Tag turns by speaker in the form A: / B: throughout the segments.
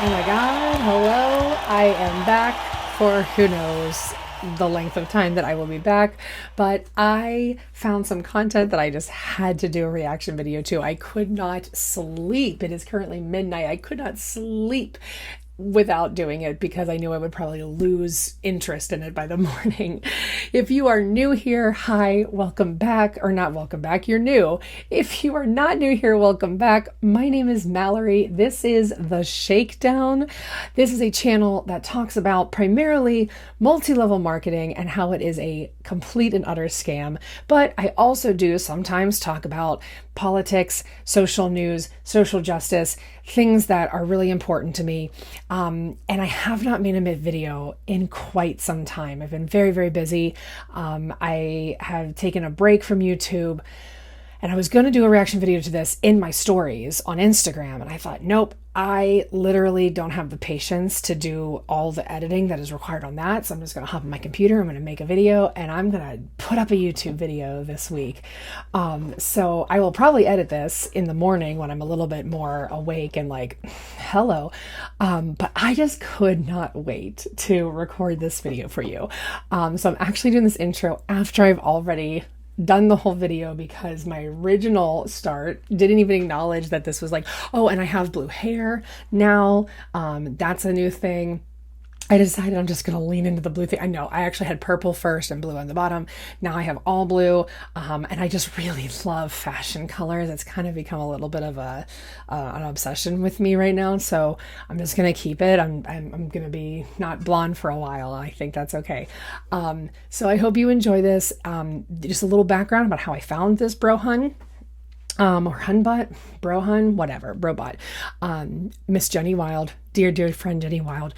A: Oh my God, hello. I am back for who knows the length of time that I will be back, but I found some content that I just had to do a reaction video to. I could not sleep. It is currently midnight. I could not sleep without doing it because I knew I would probably lose interest in it by the morning. If you are new here, hi, welcome back, or not welcome back, you're new. If you are not new here, welcome back. My name is Mallory. This is The Shakedown. This is a channel that talks about primarily multi-level marketing and how it is a complete and utter scam. But I also do sometimes talk about politics, social news, social justice, things that are really important to me. And I have not made a video in quite some time. I've been very, very busy. I have taken a break from YouTube, and I was going to do a reaction video to this in my stories on Instagram. And I thought, nope, I literally don't have the patience to do all the editing that is required on that. So I'm just going to hop on my computer. I'm going to make a video and I'm going to put up a YouTube video this week. So I will probably edit this in the morning when I'm a little bit more awake and like, hello. But I just could not wait to record this video for you. So I'm actually doing this intro after I've already done the whole video because my original start didn't even acknowledge that this was like, oh, and I have blue hair now. That's a new thing. I decided I'm just going to lean into the blue thing. I know I actually had purple first and blue on the bottom. Now I have all blue. And I just really love fashion colors. It's kind of become a little bit of an obsession with me right now. So I'm just going to keep it. I'm going to be not blonde for a while. I think that's okay. So I hope you enjoy this. Just a little background about how I found this Brohun. Or Hunbutt, Brohun, whatever, Brobot. Miss Jenny Wild, dear friend Jenny Wild,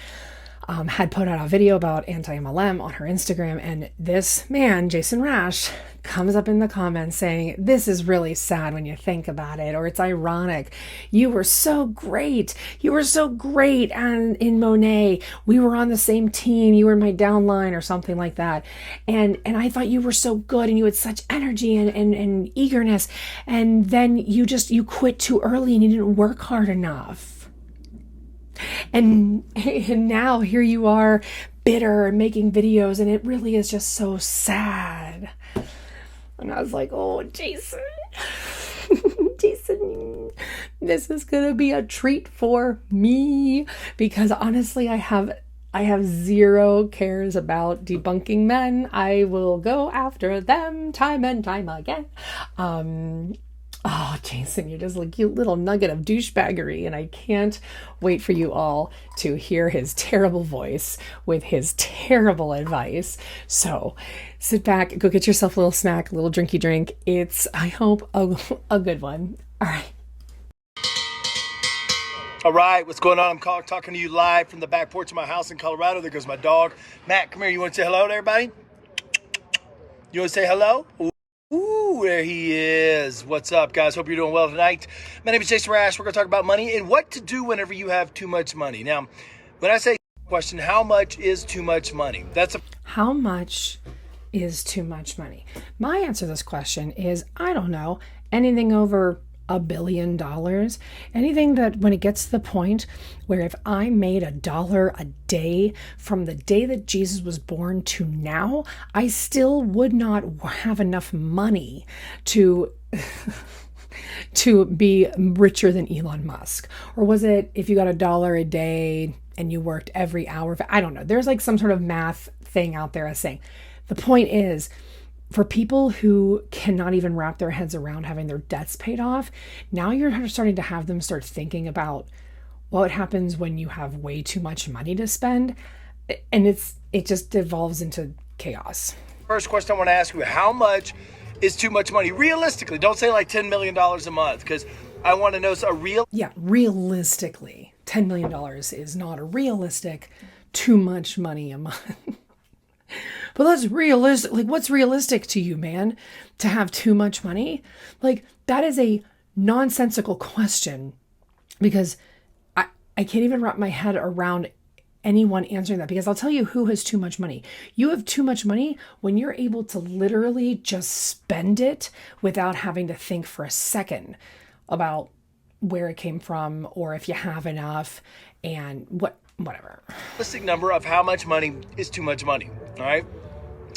A: had put out a video about anti-MLM on her Instagram, and this man, Jason Rash, comes up in the comments saying, this is really sad when you think about it, or it's ironic. You were so great. You were so great. And in Monet, we were on the same team. You were my downline or something like that. And I thought you were so good and you had such energy and eagerness. And then you quit too early and you didn't work hard enough. And now here you are, bitter and making videos, and it really is just so sad. And I was like, oh, Jason, Jason, this is gonna be a treat for me, because honestly, I have zero cares about debunking men. I will go after them time and time again. Oh, Jason, you're just like, you little nugget of douchebaggery. And I can't wait for you all to hear his terrible voice with his terrible advice. So sit back, go get yourself a little snack, a little drinky drink. It's, I hope, a good one. All right.
B: All right, what's going on? I'm talking to you live from the back porch of my house in Colorado. There goes my dog. Matt, come here. You want to say hello to everybody? You want to say hello? Ooh, there he is. What's up, guys? Hope you're doing well tonight. My name is Jason Rash. We're going to talk about money and what to do whenever you have too much money. Now, when I say question, how much is too much money?
A: How much is too much money? My answer to this question is, I don't know, anything over $1 billion, anything that when it gets to the point where if I made $1 a day from the day that Jesus was born to now, I still would not have enough money to to be richer than Elon Musk. Or was it if you got $1 a day and you worked every hour? I don't know. There's like some sort of math thing out there as saying. The point is, for people who cannot even wrap their heads around having their debts paid off, now you're starting to have them start thinking about what happens when you have way too much money to spend. And it just devolves into chaos.
B: First question I want to ask you, how much is too much money? Realistically, don't say like $10 million a month, because I want to know
A: Yeah, realistically, $10 million is not a realistic too much money a month. But that's realistic. Like, what's realistic to you, man? To have too much money? Like, that is a nonsensical question, because I can't even wrap my head around anyone answering that, because I'll tell you who has too much money. You have too much money when you're able to literally just spend it without having to think for a second about where it came from or if you have enough. and whatever.
B: Realistic number of how much money is too much money. All right.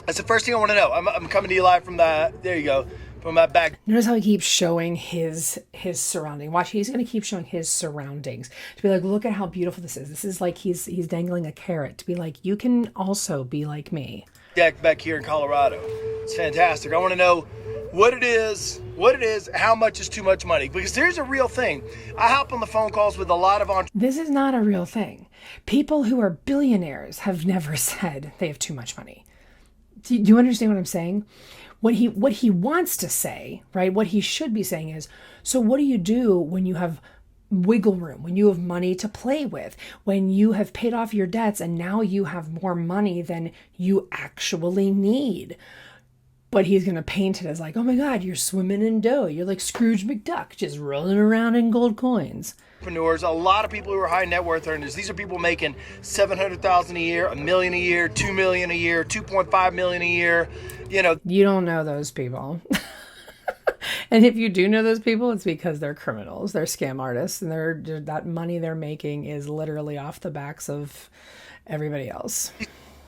B: That's the first thing I want to know. I'm coming to you live from there you go. From my back.
A: Notice how he keeps showing his surrounding. Watch, he's going to keep showing his surroundings to be like, look at how beautiful this is. This is like he's dangling a carrot to be like, you can also be like me.
B: Deck back here in Colorado. It's fantastic. I want to know what it is, how much is too much money, because here's a real thing. I hop on the phone calls with a lot of entrepreneurs.
A: This is not a real thing. People who are billionaires have never said they have too much money. Do you understand what I'm saying? What he wants to say, right? What he should be saying is, so what do you do when you have wiggle room, when you have money to play with, when you have paid off your debts and now you have more money than you actually need? But he's going to paint it as like, oh my God, you're swimming in dough. You're like Scrooge McDuck, just rolling around in gold coins.
B: Entrepreneurs, a lot of people who are high net worth earners. These are people making $700,000 a year, $1 million a year, $2 million a year, $2.5 million a year. You know,
A: you don't know those people. And if you do know those people, it's because they're criminals. They're scam artists, and that money they're making is literally off the backs of everybody else.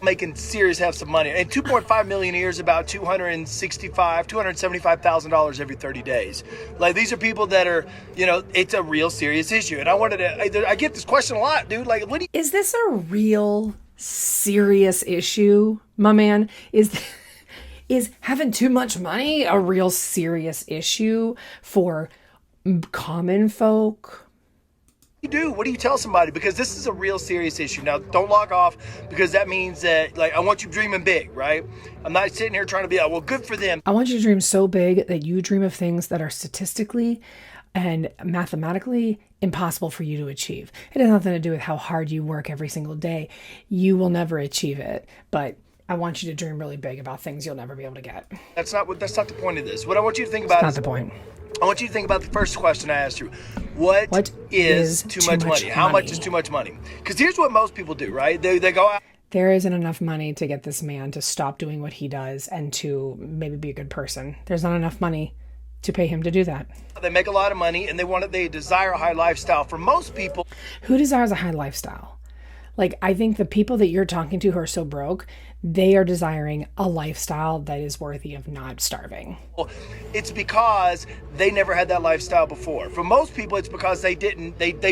B: Making serious hefts of money, and 2.5 million a year is about $275,000 every 30 days. Like, these are people that are, it's a real serious issue. And I get this question a lot, dude. Like,
A: is this a real serious issue, my man? Is having too much money a real serious issue for common folk?
B: What do you tell somebody? Because this is a real serious issue. Now, don't log off, because that means that, like, I want you dreaming big, right? I'm not sitting here trying to be, well, good for them.
A: I want you to dream so big that you dream of things that are statistically and mathematically impossible for you to achieve. It has nothing to do with how hard you work every single day. You will never achieve it, but I want you to dream really big about things you'll never be able to get.
B: That's not the point of this. What I want you to think about
A: is not the point.
B: I want you to think about the first question I asked you. What is too much money? How much is too much money? Because here's what most people do, right? They go out.
A: There isn't enough money to get this man to stop doing what he does and to maybe be a good person. There's not enough money to pay him to do that.
B: They make a lot of money and they desire a high lifestyle. For most people,
A: who desires a high lifestyle? Like, I think the people that you're talking to who are so broke, they are desiring a lifestyle that is worthy of not starving.
B: It's because they never had that lifestyle before. For most people, it's because they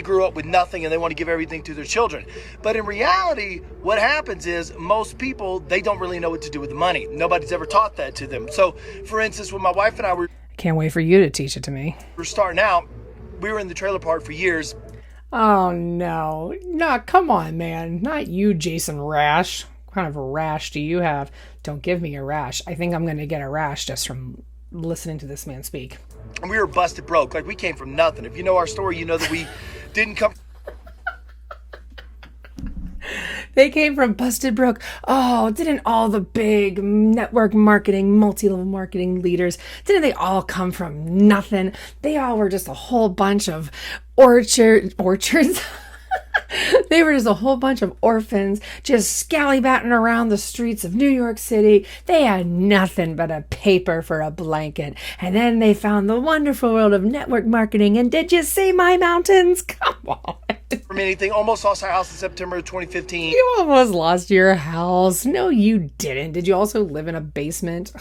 B: grew up with nothing and they want to give everything to their children. But in reality, what happens is most people, they don't really know what to do with the money. Nobody's ever taught that to them. So, for instance, when my wife and I
A: I can't wait for you to teach it to me.
B: We're starting out, we were in the trailer park for years.
A: Oh, no. No, come on, man. Not you, Jason Rash. What kind of a rash do you have? Don't give me a rash. I think I'm going to get a rash just from listening to this man speak.
B: And we were busted broke. Like, we came from nothing. If you know our story, you know that we didn't come...
A: They came from busted broke. Oh, didn't all the big network marketing, multi-level marketing leaders, didn't they all come from nothing? They all were just a whole bunch of orchards. They were just a whole bunch of orphans just scallybatting around the streets of New York City. They had nothing but a paper for a blanket. And then they found the wonderful world of network marketing. And did you see my mountains? Come on.
B: From anything, almost lost our house in September of 2015.
A: You almost lost your house. No, you didn't. Did you also live in a basement?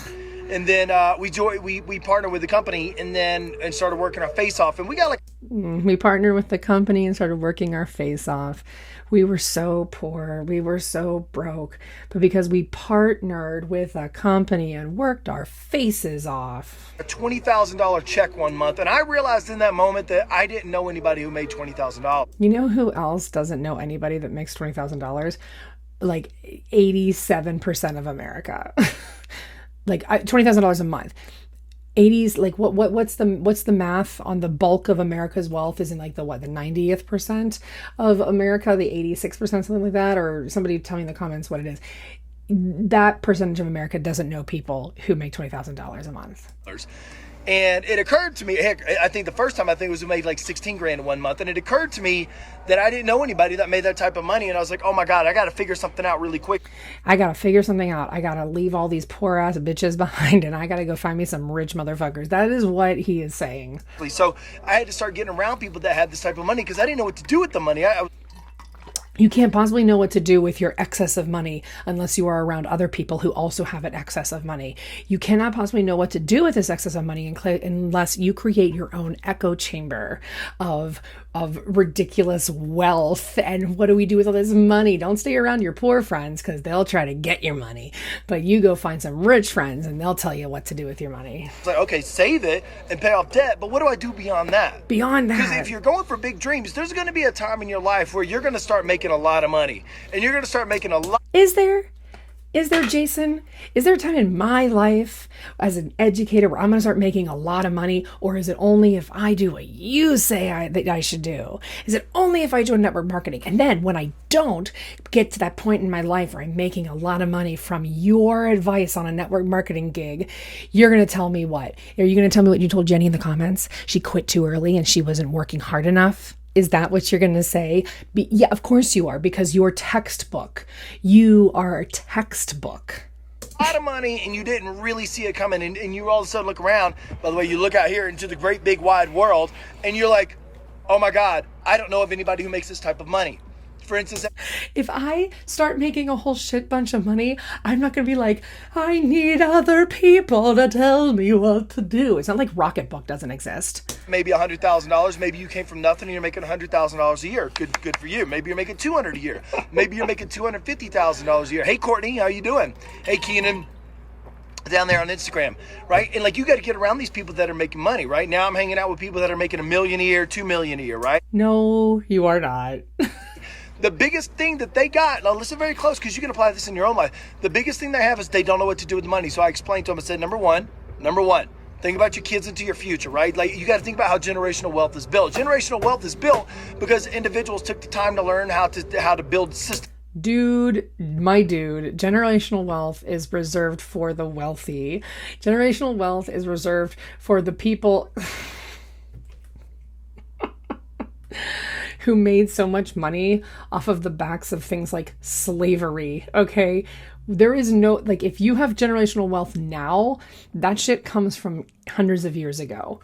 B: And then we partnered with the company and started working our face off. And we got
A: we partnered with the company and started working our face off. We were so poor. We were so broke. But because we partnered with a company and worked our faces off.
B: A $20,000 check one month. And I realized in that moment that I didn't know anybody who made $20,000.
A: You know who else doesn't know anybody that makes $20,000? Like 87% of America. Like $20,000 a month. 80s, like what's the math on the bulk of America's wealth is in like the 90th percent of America, the 86%, something like that, or somebody tell me in the comments what it is. That percentage of America doesn't know people who make $20,000 a month.
B: And it occurred to me, heck, I think the first time it was we made like 16 grand in 1 month. And it occurred to me that I didn't know anybody that made that type of money. And I was like, oh my God, I got to figure something out really quick.
A: I got to figure something out. I got to leave all these poor ass bitches behind and I got to go find me some rich motherfuckers. That is what he is saying.
B: So I had to start getting around people that had this type of money because I didn't know what to do with the money.
A: You can't possibly know what to do with your excess of money unless you are around other people who also have an excess of money. You cannot possibly know what to do with this excess of money unless you create your own echo chamber of ridiculous wealth. And what do we do with all this money? Don't stay around your poor friends because they'll try to get your money. But you go find some rich friends and they'll tell you what to do with your money.
B: It's like, okay, save it and pay off debt, but what do I do beyond that?
A: Beyond
B: Because
A: that,
B: if you're going for big dreams, there's going to be a time in your life where you're going to start making a lot of money. And you're going to start making a lot.
A: is there? Is there, Jason? Is there a time in my life as an educator where I'm going to start making a lot of money? Or is it only if I do what you say that I should do? Is it only if I join network marketing? And then when I don't get to that point in my life where I'm making a lot of money from your advice on a network marketing gig, you're going to tell me what? Are you going to tell me what you told Jenny in the comments? She quit too early and she wasn't working hard enough? Is that what you're going to say? Yeah, of course you are, because you're textbook. You are a textbook.
B: A lot of money and you didn't really see it coming, and you all of a sudden look around. By the way, you look out here into the great big wide world and you're like, oh my God, I don't know of anybody who makes this type of money. For instance,
A: if I start making a whole shit bunch of money, I'm not going to be like, I need other people to tell me what to do. It's not like Rocketbook doesn't exist.
B: maybe $100,000. Maybe you came from nothing and you're making $100,000 a year. Good for you. Maybe you're making $200,000 a year. Maybe you're making $250,000 a year. Hey, Courtney, how you doing? Hey, Keenan, down there on Instagram, right? And like, you got to get around these people that are making money, right? Now I'm hanging out with people that are making $1 million a year, $2 million a year, right?
A: No, you are not.
B: The biggest thing that they got, now listen very close because you can apply this in your own life. The biggest thing they have is they don't know what to do with the money. So I explained to them, I said, number one, think about your kids into your future, right? Like, you got to think about how generational wealth is built. Generational wealth is built because individuals took the time to learn how to build systems.
A: Dude, generational wealth is reserved for the wealthy. Generational wealth is reserved for the people who made so much money off of the backs of things like slavery, okay? There is no, like, if you have generational wealth now, that shit comes from hundreds of years ago.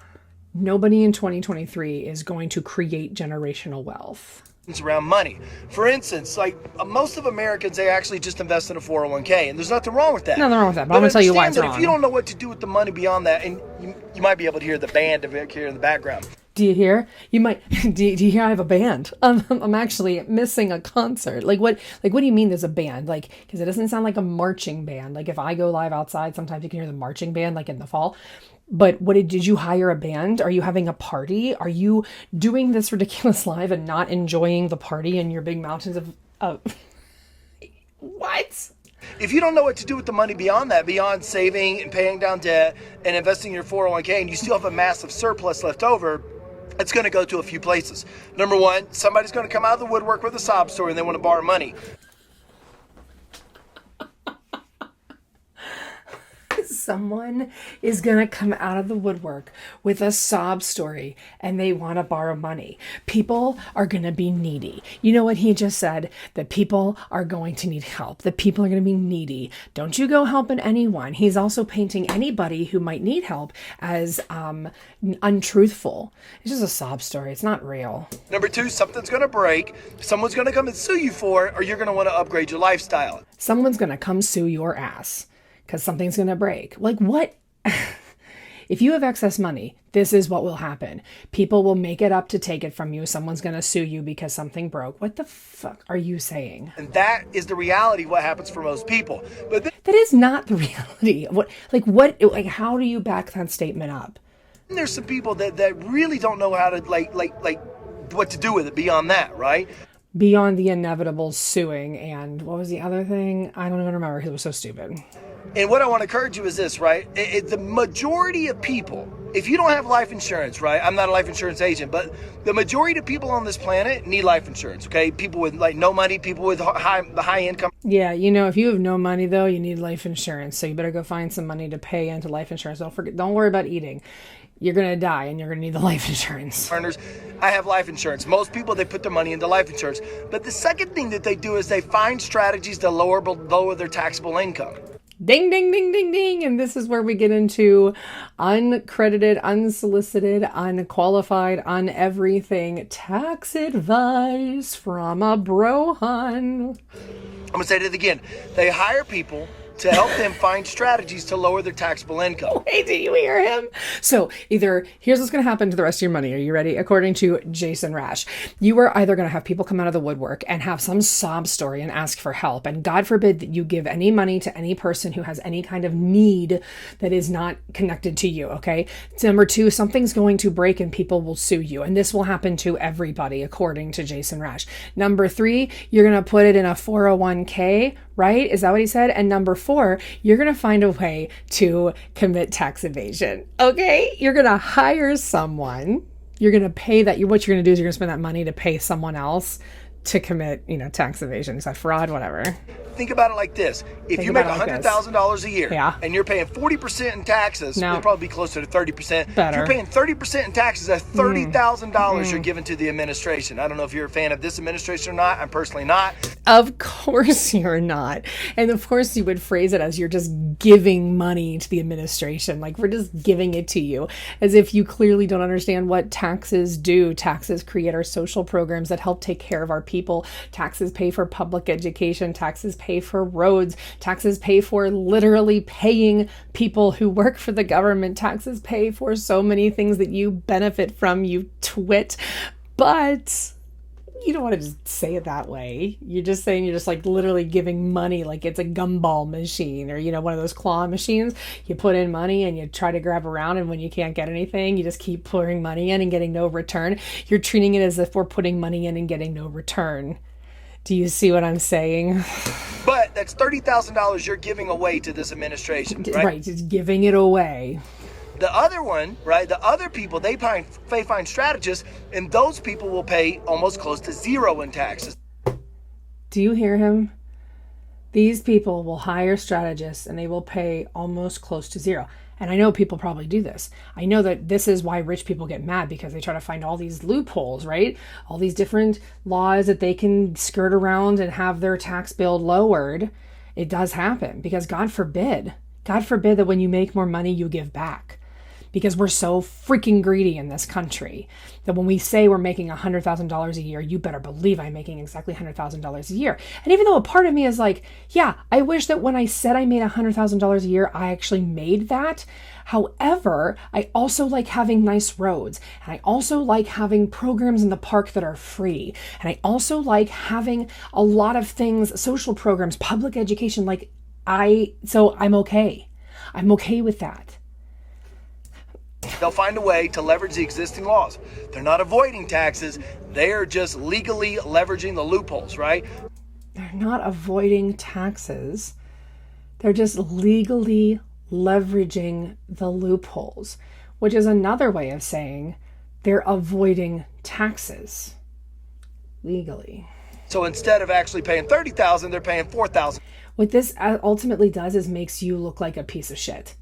A: Nobody in 2023 is going to create generational wealth.
B: Around money. For instance, like, most of Americans, they actually just invest in a 401k, and there's nothing wrong with that.
A: Nothing wrong with that, but I'm going to tell you why it's wrong.
B: If you don't know what to do with the money beyond that, and you might be able to hear the band here in the background.
A: Do you hear? You might. Do you hear? I have a band. I'm actually missing a concert. Like what? Like what do you mean? There's a band? Like, because it doesn't sound like a marching band. Like if I go live outside, sometimes you can hear the marching band, like in the fall. But did you hire a band? Are you having a party? Are you doing this ridiculous live and not enjoying the party in your big mountains of what?
B: If you don't know what to do with the money beyond that, beyond saving and paying down debt and investing in your 401k, and you still have a massive surplus left over, it's going to go to a few places. Number one, somebody's going to come out of the woodwork with a sob story and they want to borrow money.
A: Someone is going to come out of the woodwork with a sob story and they want to borrow money. People are going to be needy. You know what he just said? That people are going to need help. That people are going to be needy. Don't you go helping anyone. He's also painting anybody who might need help as untruthful. It's just a sob story. It's not real.
B: Number two, something's going to break. Someone's going to come and sue you for it, or you're going to want to upgrade your lifestyle.
A: Someone's going to come sue your ass because something's going to break. Like what? If you have excess money, this is what will happen. People will make it up to take it from you. Someone's going to sue you because something broke. What the fuck are you saying?
B: And that is the reality of what happens for most people. But
A: that is not the reality. What, how do you back that statement up?
B: There's some people that really don't know how to like what to do with it beyond that, right?
A: Beyond the inevitable suing and what was the other thing? I don't even remember because it was so stupid.
B: And what I want to encourage you is this, right? The majority of people, if you don't have life insurance, right? I'm not a life insurance agent, but the majority of people on this planet need life insurance, okay? People with like no money, people with high income.
A: Yeah, you know, if you have no money though, you need life insurance. So you better go find some money to pay into life insurance. Don't worry about eating. You're going to die and you're going to need the life insurance.
B: I have life insurance. Most people, they put their money into life insurance. But the second thing that they do is they find strategies to lower their taxable income.
A: Ding, ding, ding, ding, ding. And this is where we get into uncredited, unsolicited, unqualified, on everything tax advice from a Brohun.
B: I'm going to say it again. They hire people to help them find strategies to lower their taxable income.
A: Hey, did you hear him? So either here's what's going to happen to the rest of your money. Are you ready? According to Jason Rash, you are either going to have people come out of the woodwork and have some sob story and ask for help. And God forbid that you give any money to any person who has any kind of need that is not connected to you. Okay. Number two, something's going to break and people will sue you. And this will happen to everybody, according to Jason Rash. Number three, you're going to put it in a 401k, right? Is that what he said? And number four, you're going to find a way to commit tax evasion. Okay? You're going to hire someone. You're going to pay that. What you're going to do is you're going to spend that money to pay someone else to commit, tax evasion. Is that fraud? Whatever.
B: Think about it like this. If you make $100,000 a year and you're paying 40% in taxes, it'll probably be closer to 30%.
A: Better.
B: If you're paying 30% in taxes, that's $30,000 you're giving to the administration. I don't know if you're a fan of this administration or not. I'm personally not.
A: Of course you're not. And of course you would phrase it as you're just giving money to the administration. Like, we're just giving it to you, as if you clearly don't understand what taxes do. Taxes create our social programs that help take care of our people. Taxes pay for public education. Taxes pay for roads. Taxes pay for literally paying people who work for the government. Taxes pay for so many things that you benefit from, you twit. But you don't want to just say it that way. You're just saying you're just like literally giving money like it's a gumball machine or, one of those claw machines. You put in money and you try to grab around, and when you can't get anything, you just keep pouring money in and getting no return. You're treating it as if we're putting money in and getting no return. Do you see what I'm saying?
B: But that's $30,000 you're giving away to this administration, right?
A: Right, just giving it away.
B: The other one, right, the other people, they find strategists, and those people will pay almost close to zero in taxes.
A: Do you hear him? These people will hire strategists and they will pay almost close to zero. And I know people probably do this. I know that this is why rich people get mad, because they try to find all these loopholes, right? All these different laws that they can skirt around and have their tax bill lowered. It does happen because God forbid that when you make more money, you give back. Because we're so freaking greedy in this country that when we say we're making $100,000 a year, you better believe I'm making exactly $100,000 a year. And even though a part of me is like, yeah, I wish that when I said I made $100,000 a year, I actually made that. However, I also like having nice roads, and I also like having programs in the park that are free. And I also like having a lot of things, social programs, public education, so I'm okay. I'm okay with that.
B: They'll find a way to leverage the existing laws. They're not avoiding taxes. They are just legally leveraging the loopholes, right?
A: They're not avoiding taxes. They're just legally leveraging the loopholes, which is another way of saying they're avoiding taxes legally.
B: So instead of actually paying $30,000, they're paying $4,000.
A: What this ultimately does is makes you look like a piece of shit.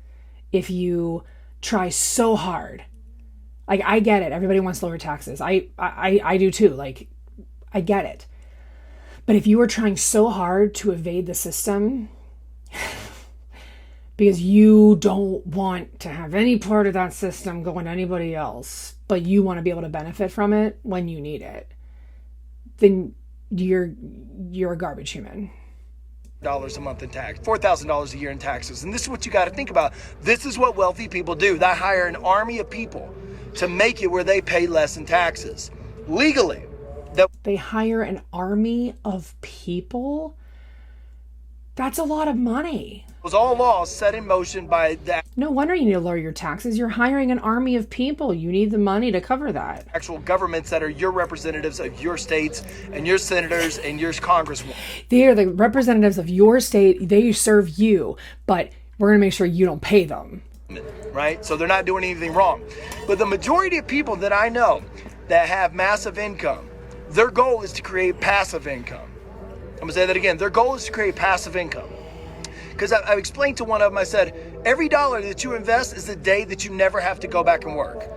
A: If you try so hard. Like, I get it. Everybody wants lower taxes. I do too. Like, I get it. But if you are trying so hard to evade the system because you don't want to have any part of that system going to anybody else, but you want to be able to benefit from it when you need it, then you're a garbage human.
B: $4,000 a month in tax, $4,000 a year in taxes. And this is what you got to think about. This is what wealthy people do. They hire an army of people to make it where they pay less in taxes legally.
A: They hire an army of people? That's a lot of money.
B: It was all laws set in motion by the
A: No wonder you need to lower your taxes. You're hiring an army of people. You need the money to cover that.
B: Actual governments that are your representatives of your states and your senators and your congressmen.
A: They are the representatives of your state. They serve you, but we're going to make sure you don't pay them.
B: Right? So they're not doing anything wrong. But the majority of people that I know that have massive income, their goal is to create passive income. I'm going to say that again. Their goal is to create passive income. Because I've explained to one of them, I said, every dollar that you invest is the day that you never have to go back and work.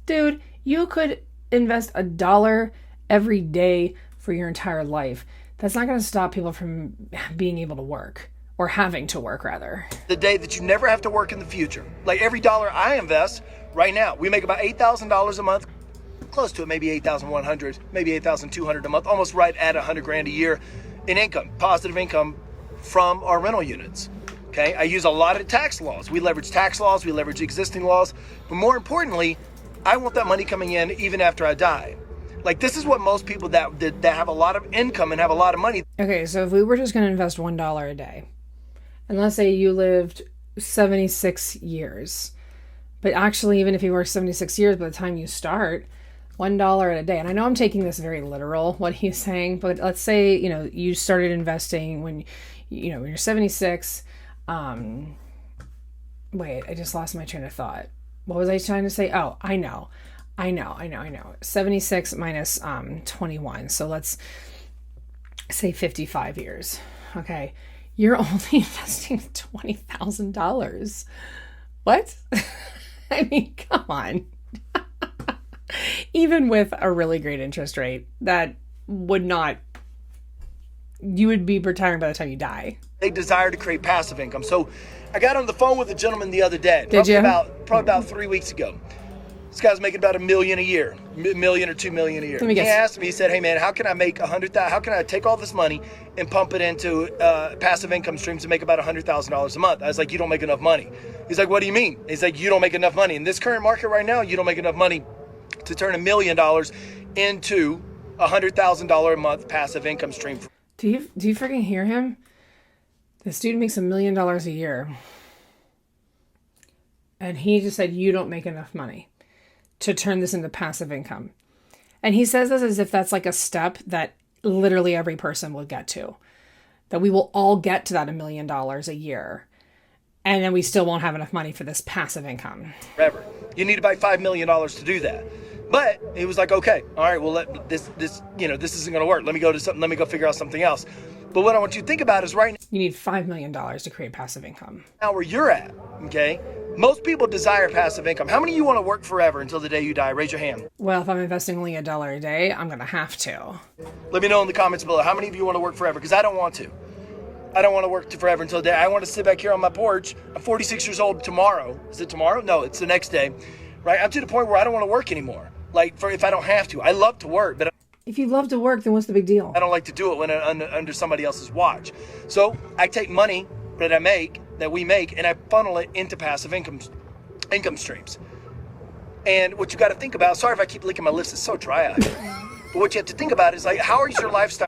A: Dude, you could invest $1 every day for your entire life. That's not going to stop people from being able to work or having to work rather.
B: The day that you never have to work in the future. Like every dollar I invest right now, we make about $8,000 a month, close to it, maybe 8,100, maybe 8,200 a month, almost right at 100 grand a year in income, positive income from our rental units. Okay, I use a lot of tax laws. We leverage tax laws, we leverage existing laws, but more importantly, I want that money coming in even after I die. Like this is what most people that have a lot of income and have a lot of money.
A: Okay, so if we were just going to invest $1 a day, and let's say you lived 76 years, but actually even if you work 76 years by the time you start, $1 a day. And I know I'm taking this very literal, what he's saying, but let's say, you started investing when you're 76. Wait, I just lost my train of thought. What was I trying to say? Oh, I know. 76 minus 21. So let's say 55 years. Okay. You're only investing $20,000. What? I mean, come on. Even with a really great interest rate, you would be retiring by the time you die.
B: They desire to create passive income. So I got on the phone with a gentleman the other day.
A: Did you?
B: Probably about 3 weeks ago. This guy's making about $1 million a year, $1 million or $2 million a year. He asked me, he said, hey man, how can I make $100,000? How can I take all this money and pump it into passive income streams and make about $100,000 a month? I was like, you don't make enough money. He's like, what do you mean? He's like, you don't make enough money. In this current market right now, you don't make enough money to turn $1 million into $100,000 a month passive income stream.
A: Do you freaking hear him? This dude makes $1 million a year. And he just said, you don't make enough money to turn this into passive income. And he says this as if that's like a step that literally every person will get to. That we will all get to that $1 million a year. And then we still won't have enough money for this passive income.
B: Forever. You need about $5 million to do that. But he was like, okay, all right, well, this isn't going to work. Let me go figure out something else. But what I want you to think about is right now.
A: You need $5 million to create passive income.
B: Now where you're at, okay? Most people desire passive income. How many of you want to work forever until the day you die? Raise your hand.
A: Well, if I'm investing only $1 a day, I'm going to have to.
B: Let me know in the comments below. How many of you want to work forever? Because I don't want to. I don't want to work forever until the day. I want to sit back here on my porch. I'm 46 years old tomorrow. Is it tomorrow? No, it's the next day. Right? I'm to the point where I don't want to work anymore. If I don't have to. I love to work, but
A: if you love to work, then what's the big deal?
B: I don't like to do it when under somebody else's watch. So I take money that we make, and I funnel it into passive income streams. And what you got to think about, sorry if I keep licking my lips, it's so dry out here. But what you have to think about is how is your lifestyle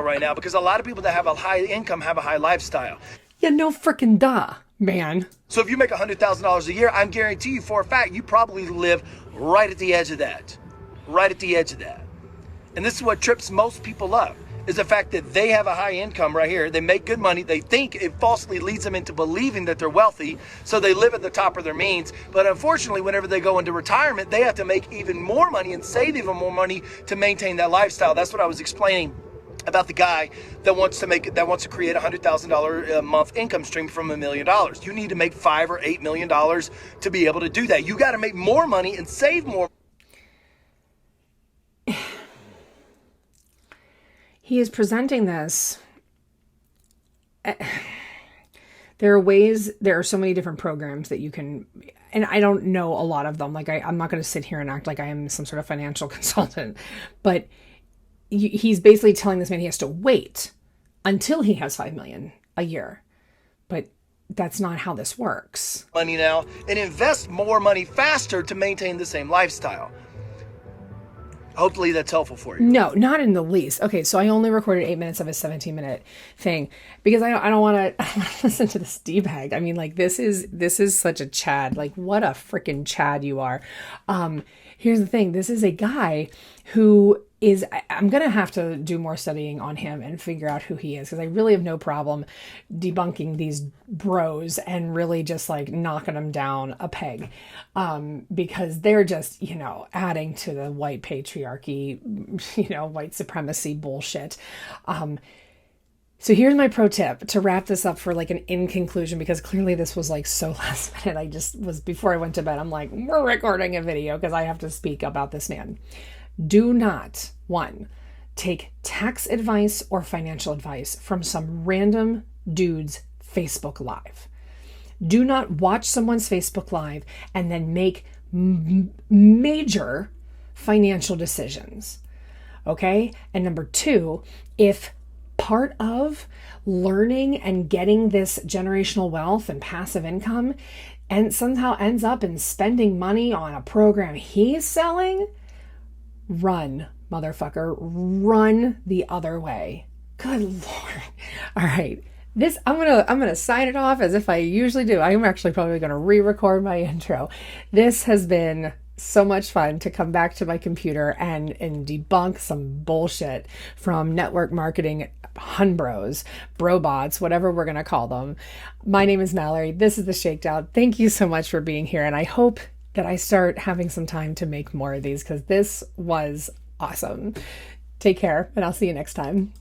B: right now? Because a lot of people that have a high income have a high lifestyle.
A: Yeah, no freaking duh, man.
B: So if you make $100,000 a year, I guarantee you for a fact, you probably live right at the edge of that. Right at the edge of that. And this is what trips most people up, is the fact that they have a high income right here. They make good money. They think it falsely leads them into believing that they're wealthy. So they live at the top of their means. But unfortunately, whenever they go into retirement, they have to make even more money and save even more money to maintain that lifestyle. That's what I was explaining about the guy that wants to create $100,000 a month income stream from $1 million. You need to make $5 or $8 million to be able to do that. You got to make more money and save more.
A: He is presenting this. There are so many different programs that you can, and I don't know a lot of them. I'm not going to sit here and act like I am some sort of financial consultant, but he's basically telling this man he has to wait until he has $5 million a year. But that's not how this works.
B: Money now and invest more money faster to maintain the same lifestyle. Hopefully that's helpful for you.
A: No, not in the least. Okay, so I only recorded 8 minutes of a 17-minute thing because I don't want to listen to this D-bag. I mean, this is such a Chad. What a freaking Chad you are. Here's the thing. This is a guy who is, I'm going to have to do more studying on him and figure out who he is, because I really have no problem debunking these bros and really just knocking them down a peg, because they're just, adding to the white patriarchy, white supremacy bullshit. So here's my pro tip to wrap this up for an in conclusion, because clearly this was so last minute. I just was, before I went to bed, I'm we're recording a video because I have to speak about this man. Do not, one, take tax advice or financial advice from some random dude's Facebook Live. Do not watch someone's Facebook Live and then make major financial decisions. Okay? And number two, if part of learning and getting this generational wealth and passive income and somehow ends up in spending money on a program he's selling, run, motherfucker, run the other way. Good Lord. All right. I'm gonna sign it off as if I usually do. I'm actually probably gonna re-record my intro. This has been so much fun to come back to my computer and debunk some bullshit from network marketing hunbros, brobots, whatever we're gonna call them. My name is Mallory. This is The Shakedown. Thank you so much for being here, and I hope that I start having some time to make more of these because this was awesome. Take care, and I'll see you next time.